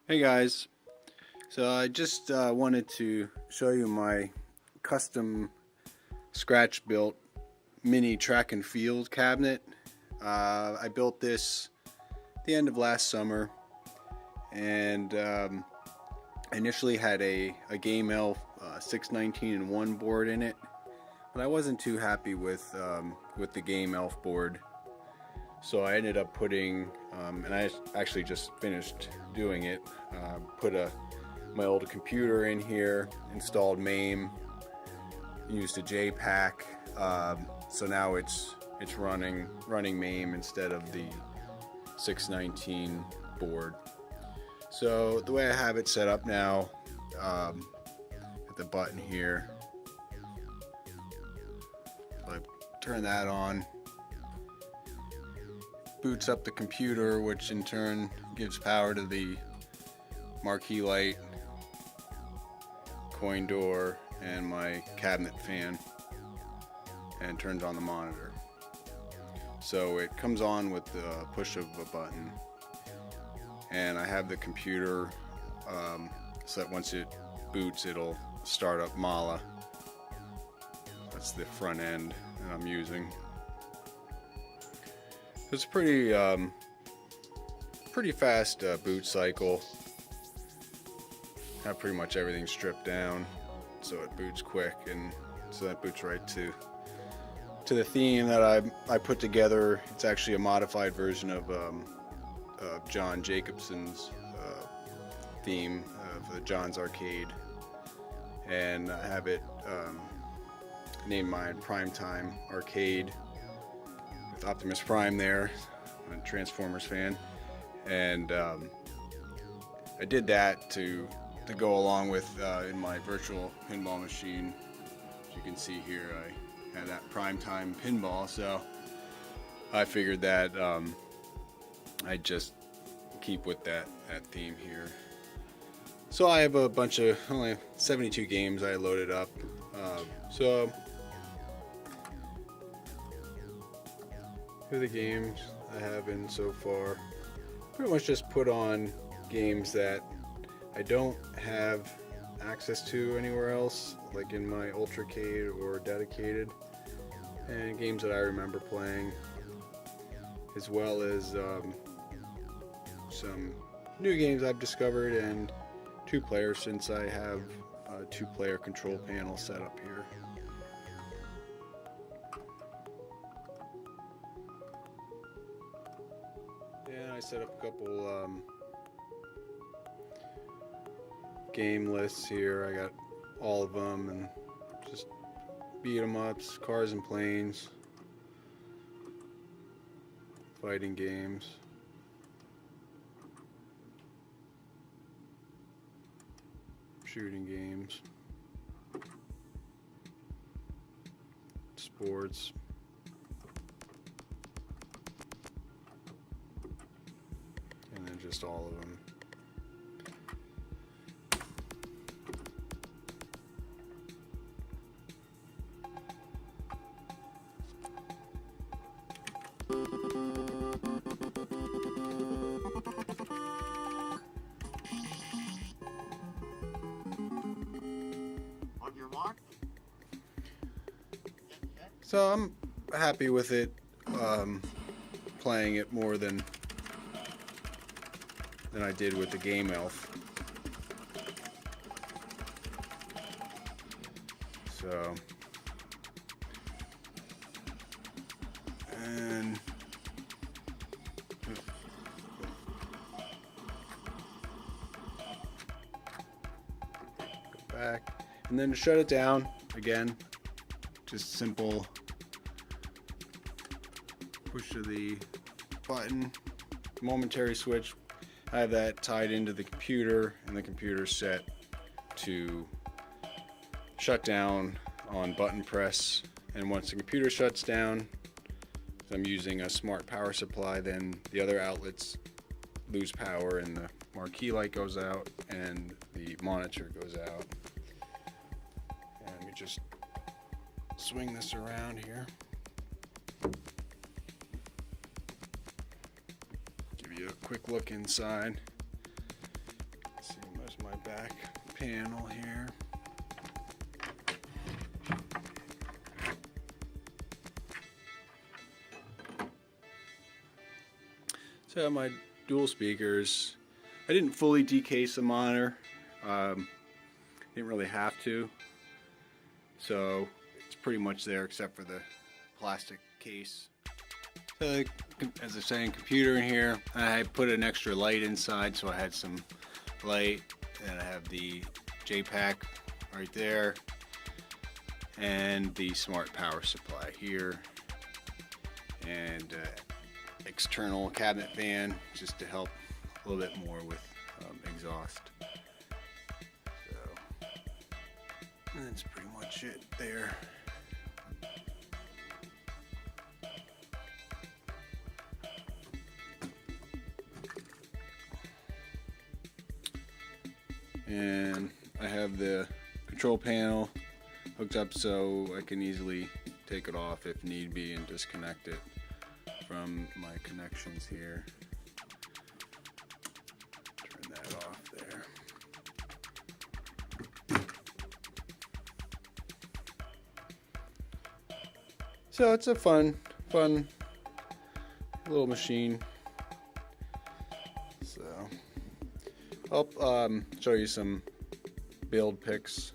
Hey guys, so I just wanted to show you my custom scratch built mini track and field cabinet. I built this at the end of last summer, and initially had a Game Elf 619-in-1 board in it, but I wasn't too happy with the Game Elf board. So I ended up putting, and I actually just finished doing it, put my old computer in here, installed MAME, used a JPack, so now it's running MAME instead of the 619 board. So the way I have it set up now, at the button here, I turn that on. Boots up the computer, which in turn gives power to the marquee light, coin door, and my cabinet fan, and turns on the monitor. So it comes on with the push of a button, and I have the computer so that once it boots, it'll start up Mala. That's the front end that I'm using. It's pretty fast boot cycle. Have pretty much everything stripped down, so it boots quick, and so that boots right to the theme that I put together. It's actually a modified version of John Jacobson's theme of John's Arcade, and I have it named mine Primetime Arcade. Optimus Prime there. I'm a Transformers fan, and I did that to go along with in my virtual pinball machine. As you can see here, I had that Primetime pinball, so I figured that I'd just keep with that theme here. So I have a bunch of only 72 games I loaded up. So the games I have in so far, pretty much just put on games that I don't have access to anywhere else, like in my Ultracade or Dedicated, and games that I remember playing, as well as some new games I've discovered, and two-player, since I have a two-player control panel set up here. And I set up a couple game lists here. I got all of them, and just beat 'em ups, cars and planes, fighting games, shooting games, sports, and then just all of them. On your mark. So I'm happy with it, playing it more than I did with the Game Elf. So, and go back, and then to shut it down again, just simple push of the button, momentary switch. I have that tied into the computer, and the computer's set to shut down on button press. And once the computer shuts down, I'm using a smart power supply, then the other outlets lose power and the marquee light goes out and the monitor goes out. And let me just swing this around here. Give you a quick look inside. back panel here. So I have my dual speakers. I didn't fully decase the monitor. Didn't really have to. So it's pretty much there except for the plastic case. So as I was saying, computer in here. I put an extra light inside so I had some light. And I have the JPack right there. And the smart power supply here. And external cabinet fan just to help a little bit more with exhaust. So that's pretty much it there. And I have the control panel hooked up so I can easily take it off if need be and disconnect it from my connections here. Turn that off there. So it's a fun little machine. So I'll show you some build pics